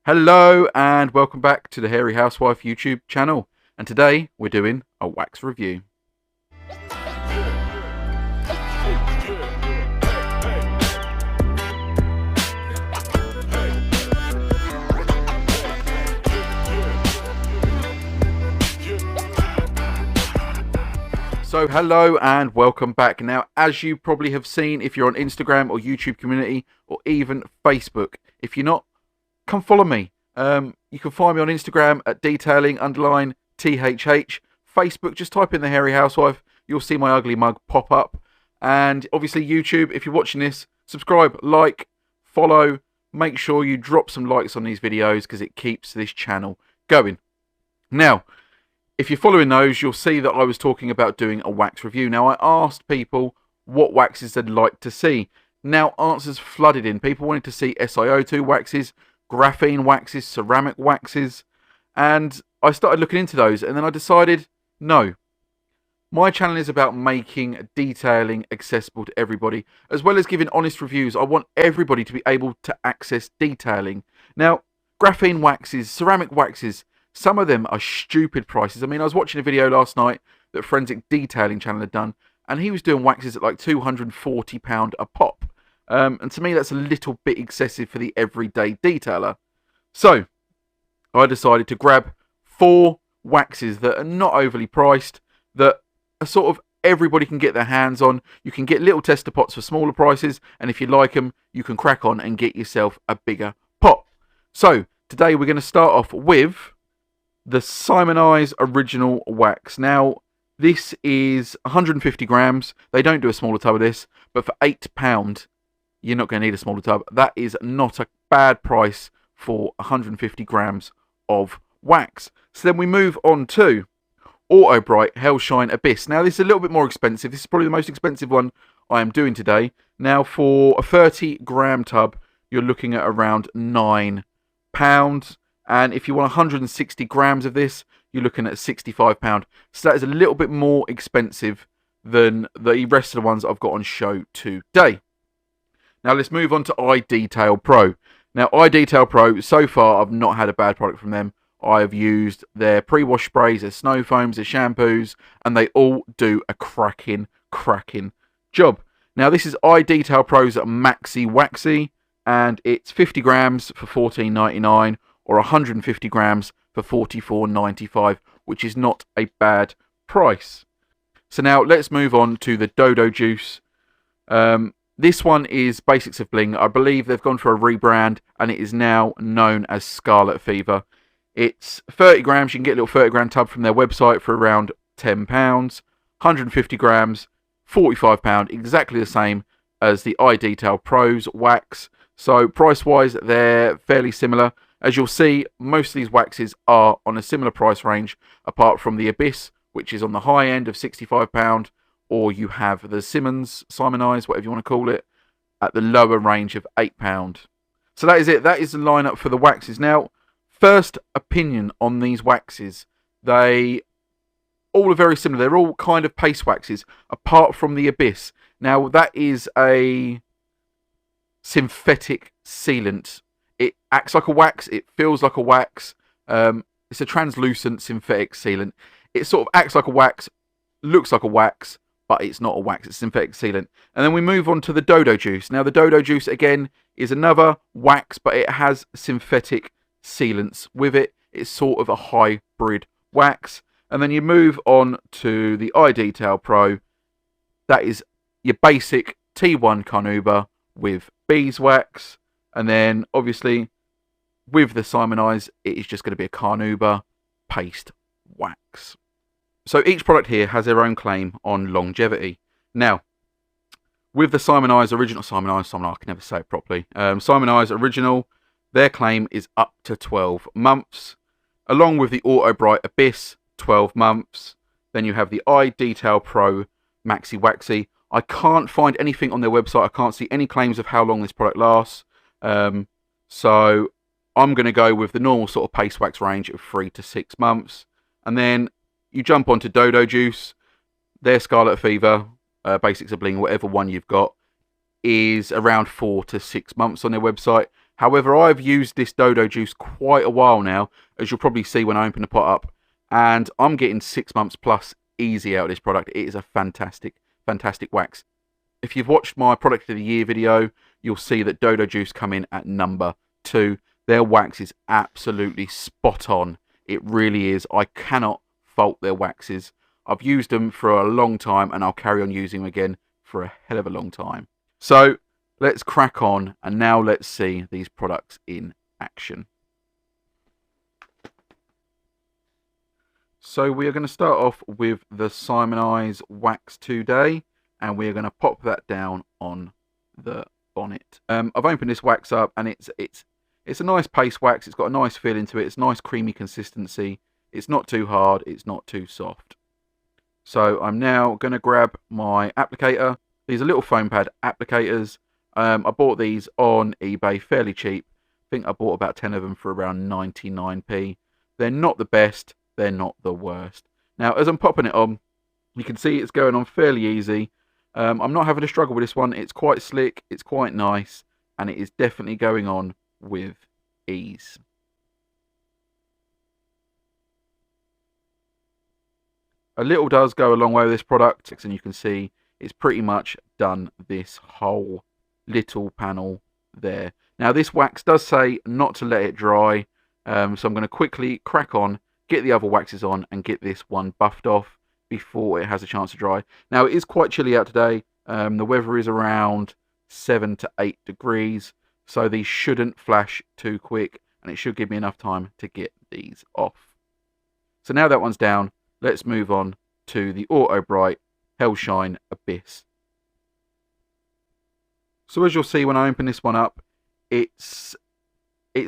Hello and welcome back to the Hairy Housewife YouTube channel, and today we're doing a wax review. So hello and welcome back. Now, as you probably have seen if you're on Instagram or YouTube community or even Facebook, if you're not, come follow me. You can find me on Instagram at detailing_THH. Facebook, just type in the Hairy Housewife. You'll see my ugly mug pop up. And obviously YouTube, if you're watching this, subscribe, like, follow. Make sure you drop some likes on these videos because it keeps this channel going. Now, if you're following those, you'll see that I was talking about doing a wax review. Now, I asked people what waxes they'd like to see. Now, answers flooded in. People wanted to see SiO2 waxes, graphene waxes, ceramic waxes, and I started looking into those, and then I decided, no. My channel is about making detailing accessible to everybody, as well as giving honest reviews. I want everybody to be able to access detailing. Now, graphene waxes, ceramic waxes, some of them are stupid prices. I mean, I was watching a video last night that Forensic Detailing channel had done, and he was doing waxes at like £240 a pop. And to me, that's a little bit excessive for the everyday detailer. So, I decided to grab 4 waxes that are not overly priced, that are sort of everybody can get their hands on. You can get little tester pots for smaller prices, and if you like them, you can crack on and get yourself a bigger pot. So, today we're going to start off with the Simoniz Original Wax. Now, this is 150 grams. They don't do a smaller tub of this, but for £8, you're not going to need a smaller tub. That is not a bad price for 150 grams of wax. So then we move on to Autobrite Hellshine Abyss. Now, this is a little bit more expensive. This is probably the most expensive one I am doing today. Now, for a 30-gram tub, you're looking at around £9. And if you want 160 grams of this, you're looking at £65. So that is a little bit more expensive than the rest of the ones I've got on show today. Now let's move on to iDetail Pro. Now iDetail Pro, so far I've not had a bad product from them. I've used their pre-wash sprays, their snow foams, their shampoos, and they all do a cracking job. Now this is iDetail Pro's Maxi Waxy, and it's 50 grams for $14.99 or 150 grams for $44.95, which is not a bad price. So now let's move on to the Dodo Juice. This one is Basics of Bling. I believe they've gone for a rebrand, and it is now known as Scarlet Fever. It's 30 grams. You can get a little 30-gram tub from their website for around £10. 150 grams, £45. Exactly the same as the iDetail Pro's wax. So price-wise, they're fairly similar. As you'll see, most of these waxes are on a similar price range, apart from the Abyss, which is on the high end of £65, or you have the Simoniz, whatever you want to call it, at the lower range of £8. So that is it. That is the lineup for the waxes. Now, first opinion on these waxes. They all are very similar. They're all kind of paste waxes, apart from the Abyss. Now, that is a synthetic sealant. It acts like a wax. It feels like a wax. It's a translucent synthetic sealant. It sort of acts like a wax, looks like a wax, but it's not a wax. It's synthetic sealant. And then we move on to the Dodo Juice. Now, the Dodo Juice, again, is another wax, but it has synthetic sealants with it. It's sort of a hybrid wax. And then you move on to the iDetail Pro. That is your basic T1 carnauba with beeswax. And then, obviously, with the Simoniz, it is just going to be a carnauba paste wax. So each product here has their own claim on longevity. Now, with the Simoniz Original, I can never say it properly. Simoniz Original, their claim is up to 12 months. Along with the Autobrite Abyss, 12 months. Then you have the iDetail Pro Maxi Waxy. I can't find anything on their website. I can't see any claims of how long this product lasts. So I'm going to go with the normal sort of paste wax range of 3 to 6 months. And then you jump onto Dodo Juice. Their Scarlet Fever, Basics of Bling, whatever one you've got, is around 4 to 6 months on their website. However, I've used this Dodo Juice quite a while now, as you'll probably see when I open the pot up, and I'm getting 6 months plus easy out of this product. It is a fantastic, fantastic wax. If you've watched my product of the year video, you'll see that Dodo Juice come in at number 2. Their wax is absolutely spot on. It really is. I cannot fault their waxes. I've used them for a long time, and I'll carry on using them again for a hell of a long time. So let's crack on, and now let's see these products in action. So we are going to start off with the Simoniz wax today, and we are going to pop that down on the bonnet. I've opened this wax up, and it's a nice paste wax. It's got a nice feel into it. It's nice creamy consistency. It's not too hard. It's not too soft. So I'm now going to grab my applicator. These are little foam pad applicators. I bought these on eBay fairly cheap. I think I bought about 10 of them for around 99p. They're not the best. They're not the worst. Now, as I'm popping it on, you can see it's going on fairly easy. I'm not having a struggle with this one. It's quite slick. It's quite nice. And it is definitely going on with ease. A little does go a long way with this product, and you can see it's pretty much done this whole little panel there. Now this wax does say not to let it dry, so I'm going to quickly crack on, get the other waxes on, and get this one buffed off before it has a chance to dry. Now it is quite chilly out today. The weather is around 7 to 8 degrees, so these shouldn't flash too quick, and it should give me enough time to get these off. So now that one's down, let's move on to the Autobrite Hellshine Abyss. So as you'll see when I open this one up, it's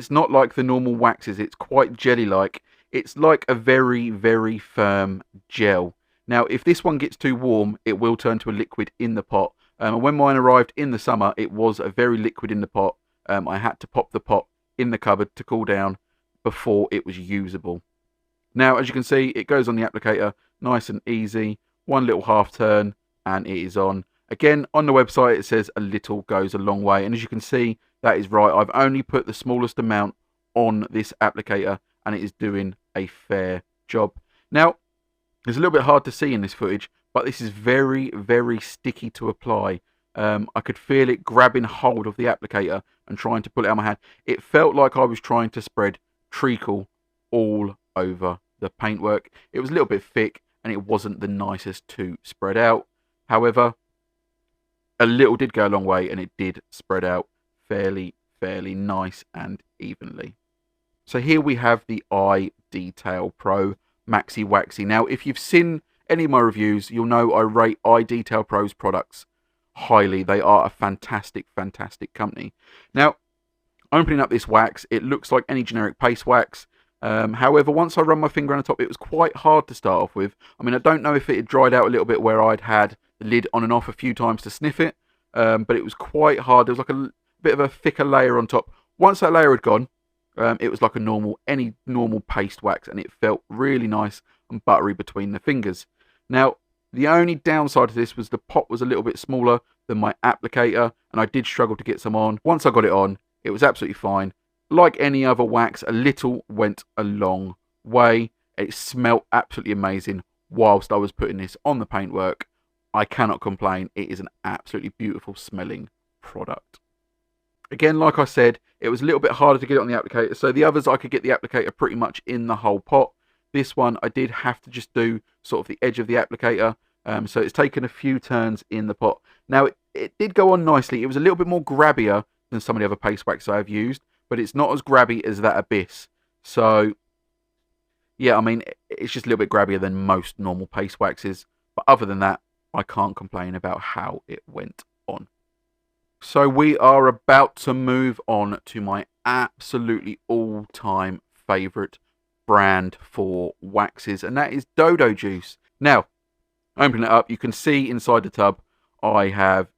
not like the normal waxes. It's quite jelly-like. It's like a very, very firm gel. Now, if this one gets too warm, it will turn to a liquid in the pot. When mine arrived in the summer, it was a very liquid in the pot. I had to pop the pot in the cupboard to cool down before it was usable. Now, as you can see, it goes on the applicator nice and easy. One little half turn, and it is on. Again, on the website, it says a little goes a long way. And as you can see, that is right. I've only put the smallest amount on this applicator, and it is doing a fair job. Now, it's a little bit hard to see in this footage, but this is very, very sticky to apply. I could feel it grabbing hold of the applicator and trying to pull it out of my hand. It felt like I was trying to spread treacle all over the paintwork. It was a little bit thick, and it wasn't the nicest to spread out. However, a little did go a long way, and it did spread out fairly nice and evenly. So here we have the iDetail Pro Maxi Waxy. Now, if you've seen any of my reviews, you'll know I rate iDetail Pro's products highly. They are a fantastic, fantastic company. Now, opening up this wax, it looks like any generic paste wax. However, once I run my finger on the top, it was quite hard to start off with. I mean, I don't know if it had dried out a little bit where I'd had the lid on and off a few times to sniff it, but it was quite hard. There was like a bit of a thicker layer on top. Once that layer had gone, it was like any normal paste wax, and it felt really nice and buttery between the fingers. Now, the only downside to this was the pot was a little bit smaller than my applicator, and I did struggle to get some on. Once I got it on, it was absolutely fine. Like any other wax, a little went a long way. It smelled absolutely amazing whilst I was putting this on the paintwork. I cannot complain. It is an absolutely beautiful smelling product. Again, like I said, it was a little bit harder to get it on the applicator. So the others, I could get the applicator pretty much in the whole pot. This one, I did have to just do sort of the edge of the applicator. So it's taken a few turns in the pot. Now, it did go on nicely. It was a little bit more grabbier than some of the other paste wax I've used, but it's not as grabby as that Abyss. So, yeah, I mean, it's just a little bit grabbier than most normal paste waxes. But other than that, I can't complain about how it went on. So we are about to move on to my absolutely all-time favourite brand for waxes, and that is Dodo Juice. Now, opening it up, you can see inside the tub, I have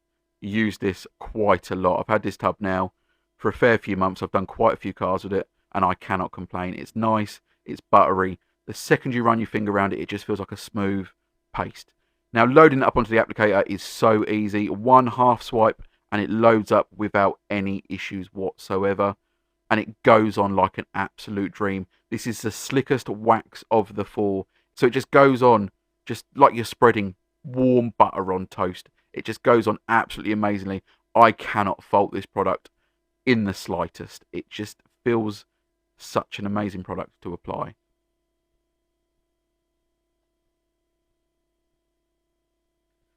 used this quite a lot. I've had this tub now for a fair few months. I've done quite a few cars with it, and I cannot complain. It's nice, it's buttery. The second you run your finger around it, it just feels like a smooth paste. Now, loading it up onto the applicator is so easy. One half swipe, and it loads up without any issues whatsoever. and it goes on like an absolute dream. This is the slickest wax of the 4. So it just goes on just like you're spreading warm butter on toast. It just goes on absolutely amazingly. I cannot fault this product in the slightest. It just feels such an amazing product to apply.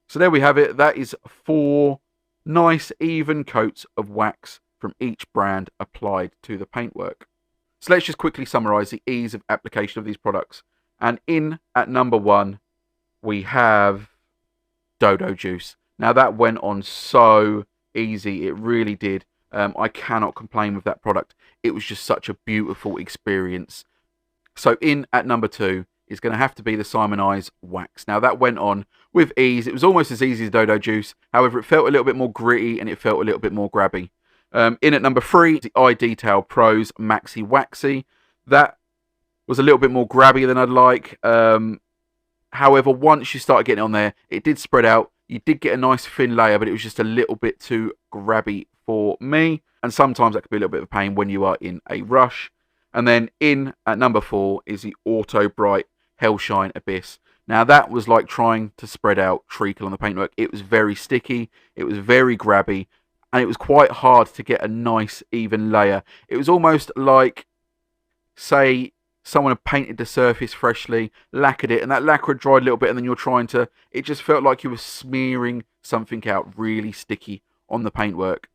So there we have it. That is 4 nice even coats of wax from each brand applied to the paintwork. So let's just quickly summarise the ease of application of these products. And in at number 1, we have Dodo Juice. Now that went on so easy, it really did. I cannot complain with that product. It was just such a beautiful experience. So in at number 2 is going to have to be the Simoniz wax. Now that went on with ease. It was almost as easy as Dodo Juice. However, it felt a little bit more gritty and it felt a little bit more grabby. In at number 3, the iDetail Pro's Maxi Waxy. That was a little bit more grabby than I'd like. However, once you started getting on there, it did spread out. You did get a nice thin layer, but it was just a little bit too grabby for me. And sometimes that could be a little bit of a pain when you are in a rush. And then in at number 4 is the Autobrite Hellshine Abyss. Now that was like trying to spread out treacle on the paintwork. It was very sticky, it was very grabby, and it was quite hard to get a nice even layer. It was almost like, say, someone had painted the surface freshly, lacquered it, and that lacquer had dried a little bit, and then you're trying to, it just felt like you were smearing something out really sticky on the paintwork.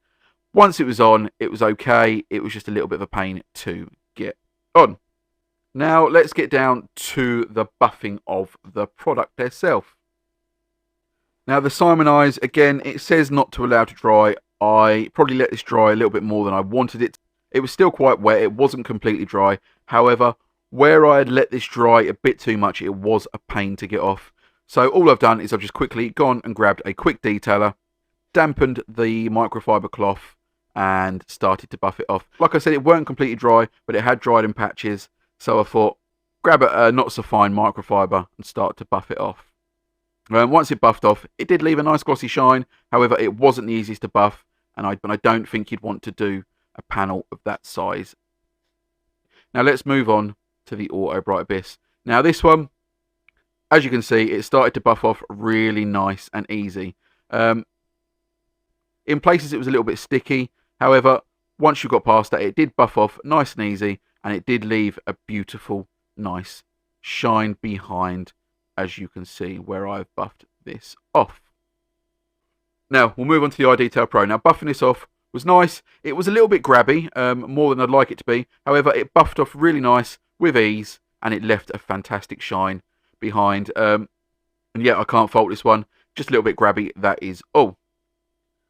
Once it was on, it was okay. It was just a little bit of a pain to get on. Now let's get down to the buffing of the product itself. Now the Simoniz, again, it says not to allow to dry. I probably let this dry a little bit more than I wanted it. It was still quite wet. It wasn't completely dry. However, where I had let this dry a bit too much, it was a pain to get off. So all I've done is I've just quickly gone and grabbed a quick detailer, dampened the microfiber cloth, and started to buff it off. Like I said, it weren't completely dry, but it had dried in patches. So I thought, grab a not so fine microfiber and start to buff it off. Once it buffed off, it did leave a nice glossy shine. However, it wasn't the easiest to buff, and I don't think you'd want to do a panel of that size. Now let's move on to the Autobrite Abyss. Now this one, as you can see, it started to buff off really nice and easy. In places it was a little bit sticky. However, once you got past that, it did buff off nice and easy, and it did leave a beautiful, nice shine behind, as you can see where I've buffed this off. Now, we'll move on to the iDetail Pro. Now, buffing this off was nice. It was a little bit grabby, more than I'd like it to be. However, it buffed off really nice with ease, and it left a fantastic shine behind. And yeah, I can't fault this one. Just a little bit grabby, that is all.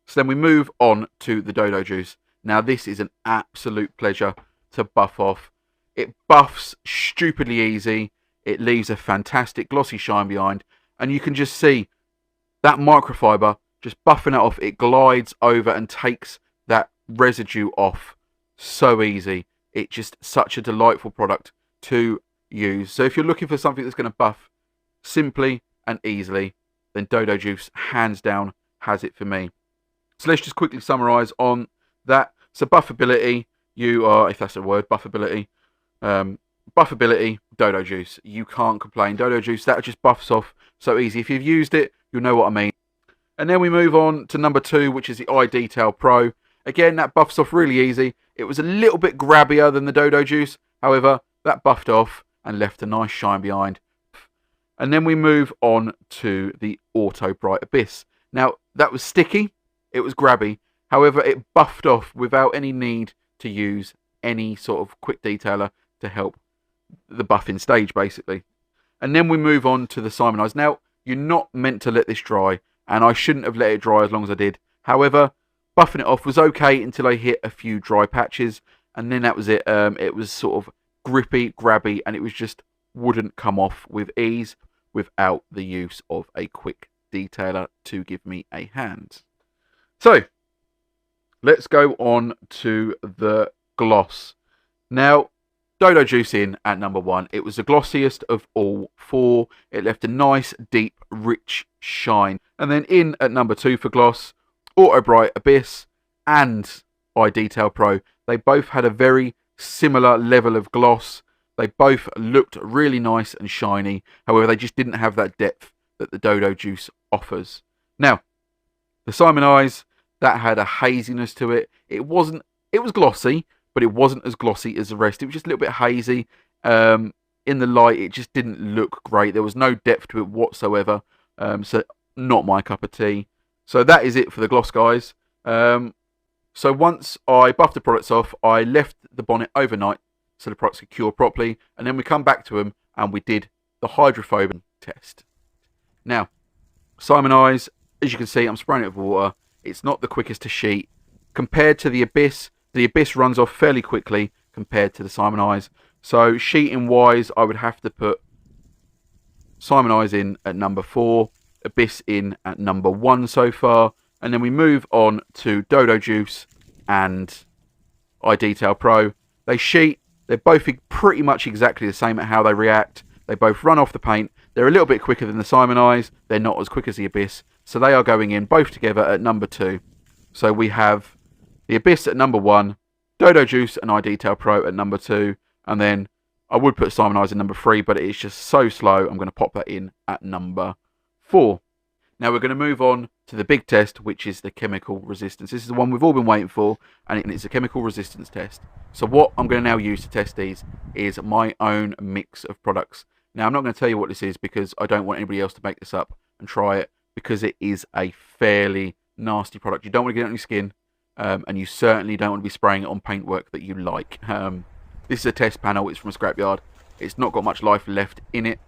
So then we move on to the Dodo Juice. Now, this is an absolute pleasure to buff off. It buffs stupidly easy. It leaves a fantastic glossy shine behind, and you can just see that microfiber just buffing it off. It glides over and takes that residue off so easy. It's just such a delightful product to use. So if you're looking for something that's going to buff simply and easily, then Dodo Juice hands down has it for me. So let's just quickly summarize on that. So buffability, you are, if that's a word, buffability, Dodo Juice. You can't complain. Dodo Juice, that just buffs off so easy. If you've used it, you'll know what I mean. And then we move on to number 2, which is the iDetail Pro. Again, that buffs off really easy. It was a little bit grabbier than the Dodo Juice. However, that buffed off and left a nice shine behind. And then we move on to the Autobrite Abyss. Now, that was sticky. It was grabby. However, it buffed off without any need to use any sort of quick detailer to help the buffing stage, basically. And then we move on to the Simoniz. Now, you're not meant to let this dry, and I shouldn't have let it dry as long as I did. However, buffing it off was okay until I hit a few dry patches, and then that was it. It was sort of grippy, grabby, and it was just wouldn't come off with ease without the use of a quick detailer to give me a hand. So, let's go on to the gloss. Now, Dodo Juice in at number 1. It was the glossiest of all 4. It left a nice, deep, rich shine. And then in at number 2 for gloss, Autobrite Abyss and iDetail Pro. They both had a very similar level of gloss. They both looked really nice and shiny. However, they just didn't have that depth that the Dodo Juice offers. Now, the Simoniz, that had a haziness to it. It was glossy, but it wasn't as glossy as the rest. It was just a little bit hazy. In the light, it just didn't look great. There was no depth to it whatsoever. So not my cup of tea. So that is it for the gloss, guys. So once I buffed the products off, I left the bonnet overnight so the products could cure properly, and then we come back to them and we did the hydrophobic test. Now, Simoniz, as you can see, I'm spraying it with water. It's not the quickest to sheet. Compared to the Abyss runs off fairly quickly compared to the Simoniz. So sheeting wise, I would have to put Simoniz in at number 4, Abyss in at number 1 so far, and then we move on to Dodo Juice and iDetail Pro. They sheet. They're both pretty much exactly the same at how they react. They both run off the paint. They're a little bit quicker than the Simoniz. They're not as quick as the Abyss. So they are going in both together at number 2. So we have the Abyss at number 1, Dodo Juice and iDetail Pro at number 2. And then I would put Simoniz in number 3, but it's just so slow. I'm going to pop that in at number 4. Now we're going to move on to the big test, which is the chemical resistance. This is the one we've all been waiting for, and it's a chemical resistance test. So what I'm going to now use to test these is my own mix of products. Now I'm not going to tell you what this is because I don't want anybody else to make this up and try it, because it is a fairly nasty product. You don't want to get it on your skin, and you certainly don't want to be spraying it on paintwork that you like. This is a test panel. It's from a scrapyard. It's not got much life left in it.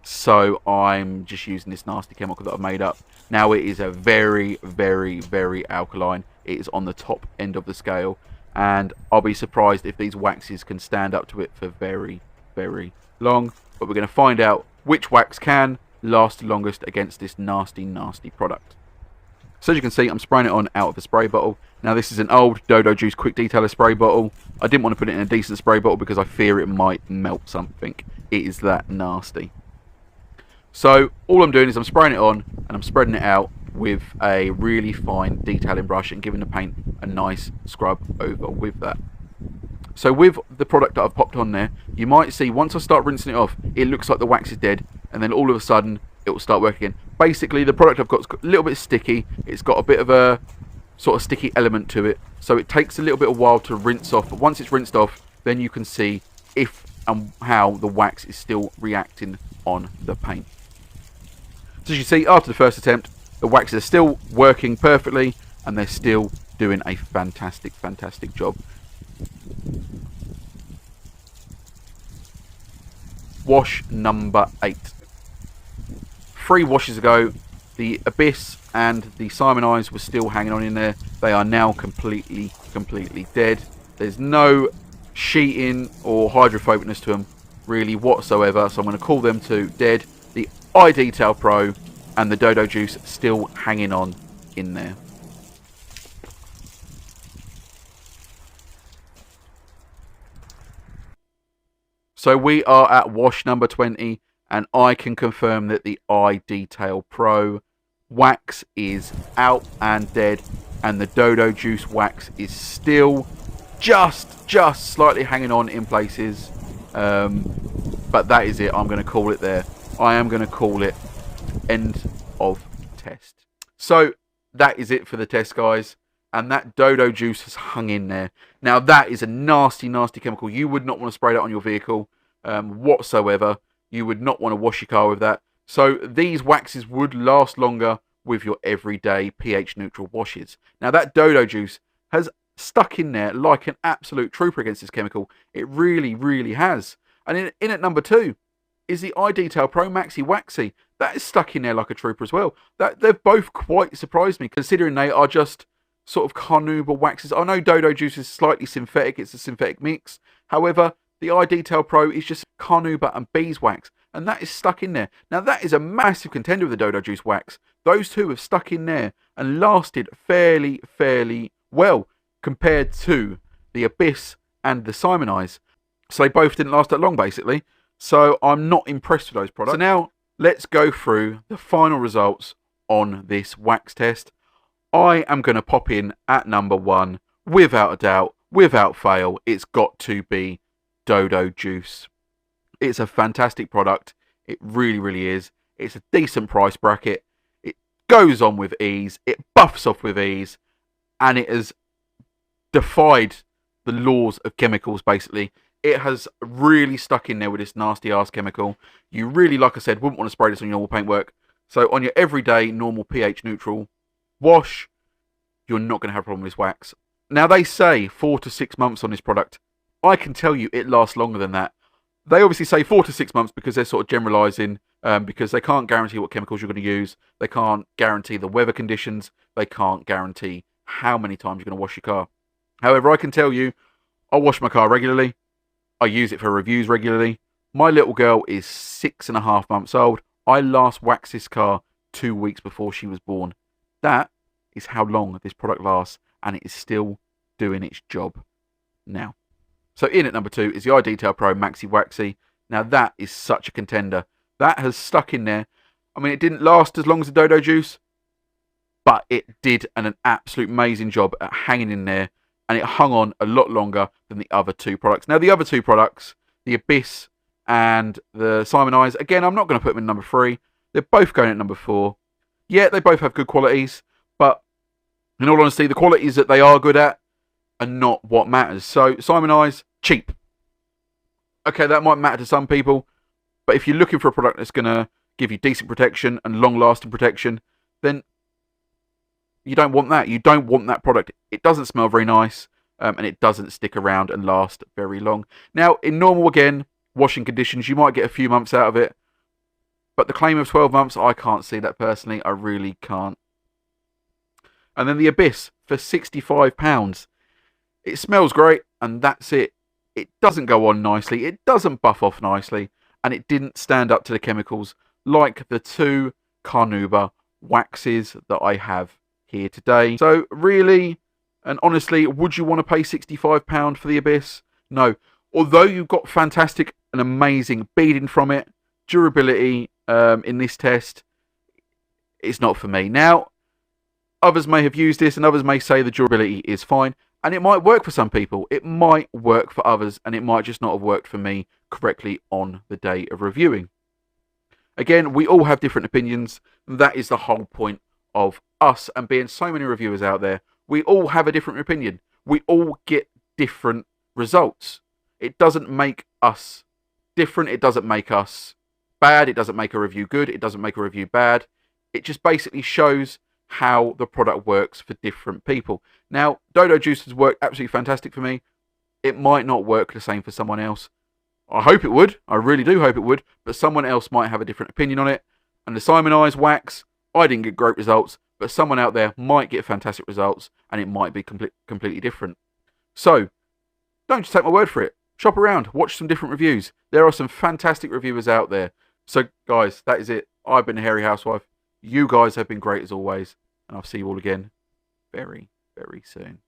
So I'm just using this nasty chemical that I've made up. Now it is a very, very, very alkaline. It is on the top end of the scale. And I'll be surprised if these waxes can stand up to it for very, very long. But we're going to find out which wax can last longest against this nasty, nasty product. So as you can see, I'm spraying it on out of a spray bottle. Now this is an old Dodo Juice Quick Detailer spray bottle. I didn't want to put it in a decent spray bottle because I fear it might melt something. It is that nasty. So all I'm doing is I'm spraying it on and I'm spreading it out with a really fine detailing brush and giving the paint a nice scrub over with that. So with the product that I've popped on there, you might see once I start rinsing it off, it looks like the wax is dead, and then all of a sudden it will start working again. Basically, the product I've got is a little bit sticky. It's got a bit of a sort of sticky element to it, so it takes a little bit of while to rinse off. But once it's rinsed off, then you can see if and how the wax is still reacting on the paint. So as you see, after the first attempt, the waxes are still working perfectly, and they're still doing a fantastic, fantastic job. Wash number 8. 3 washes ago, the Abyss and the Simoniz were still hanging on in there. They are now completely dead. There's no sheeting or hydrophobicness to them really whatsoever, so I'm going to call them two dead. The iDetail Pro and the Dodo Juice still hanging on in there. So we are at wash number 20, and I can confirm that the iDetail Pro wax is out and dead, and the Dodo Juice wax is still just slightly hanging on in places. But that is it. I'm going to call it there. I am going to call it end of test. So that is it for the test, guys. And that Dodo Juice has hung in there. Now that is a nasty, nasty chemical. You would not want to spray that on your vehicle whatsoever. You would not want to wash your car with that. So these waxes would last longer with your everyday pH neutral washes. Now that Dodo Juice has stuck in there like an absolute trooper against this chemical. It really, really has. And in at number 2 is the iDetail Pro Maxi Waxy. That is stuck in there like a trooper as well. They've both quite surprised me, considering they are just sort of carnauba waxes. I know Dodo Juice is slightly synthetic. It's a synthetic mix. However, the iDetail Pro is just carnauba and beeswax, and that is stuck in there. Now that is a massive contender with the Dodo Juice wax. Those two have stuck in there and lasted fairly well compared to the Abyss and the Simoniz. So they both didn't last that long, basically. So I'm not impressed with those products. So now let's go through the final results on this wax test. I am going to pop in at number 1, without a doubt, without fail, it's got to be Dodo Juice. It's a fantastic product. It really, really is. It's a decent price bracket. It goes on with ease. It buffs off with ease. And it has defied the laws of chemicals, basically. It has really stuck in there with this nasty ass chemical. You really, like I said, wouldn't want to spray this on your normal paintwork. So on your everyday normal pH neutral wash, you're not going to have a problem with this wax. Now they say 4 to 6 months on this product. I can tell you it lasts longer than that. They obviously say 4 to 6 months because they're sort of generalising, because they can't guarantee what chemicals you're going to use. They can't guarantee the weather conditions. They can't guarantee how many times you're going to wash your car. However, I can tell you, I wash my car regularly. I use it for reviews regularly. My little girl is 6.5 months old. I last waxed this car 2 weeks before she was born. That is how long this product lasts, and it is still doing its job now. So in at number 2 is the iDetail Pro Maxi Waxy. Now that is such a contender. That has stuck in there. I mean, it didn't last as long as the Dodo Juice, but it did an absolute amazing job at hanging in there, and it hung on a lot longer than the other 2 products. Now the other 2 products, the Abyss and the Simoniz, again, I'm not going to put them in number 3. They're both going at number 4. Yeah, they both have good qualities, but in all honesty, the qualities that they are good at are not what matters. So Simoniz, cheap. Okay, that might matter to some people, but if you're looking for a product that's going to give you decent protection and long-lasting protection, then you don't want that. You don't want that product. It doesn't smell very nice, and it doesn't stick around and last very long. Now, in normal, again, washing conditions, you might get a few months out of it, but the claim of 12 months, I can't see that personally. I really can't. And then the Abyss for £65. It smells great, and that's it. It doesn't go on nicely. It doesn't buff off nicely, and it didn't stand up to the chemicals like the 2 Carnauba waxes that I have here today. So really and honestly, would you want to pay £65 for the Abyss? No. Although you've got fantastic and amazing beading from it, durability in this test, it's not for me. Now, others may have used this and others may say the durability is fine, and it might work for some people. It might work for others, and it might just not have worked for me correctly on the day of reviewing. Again, we all have different opinions. That is the whole point of us and being so many reviewers out there. We all have a different opinion. We all get different results. It doesn't make us different. It doesn't make us bad. It doesn't make a review good. It doesn't make a review bad. It just basically shows how the product works for different people. Now, Dodo Juice has worked absolutely fantastic for me. It might not work the same for someone else. I hope it would. I really do hope it would. But someone else might have a different opinion on it. And the Simoniz wax, I didn't get great results, but someone out there might get fantastic results, and it might be completely different. So, don't just take my word for it. Shop around. Watch some different reviews. There are some fantastic reviewers out there. So, guys, that is it. I've been the Hairy Housewife. You guys have been great as always, and I'll see you all again very, very soon.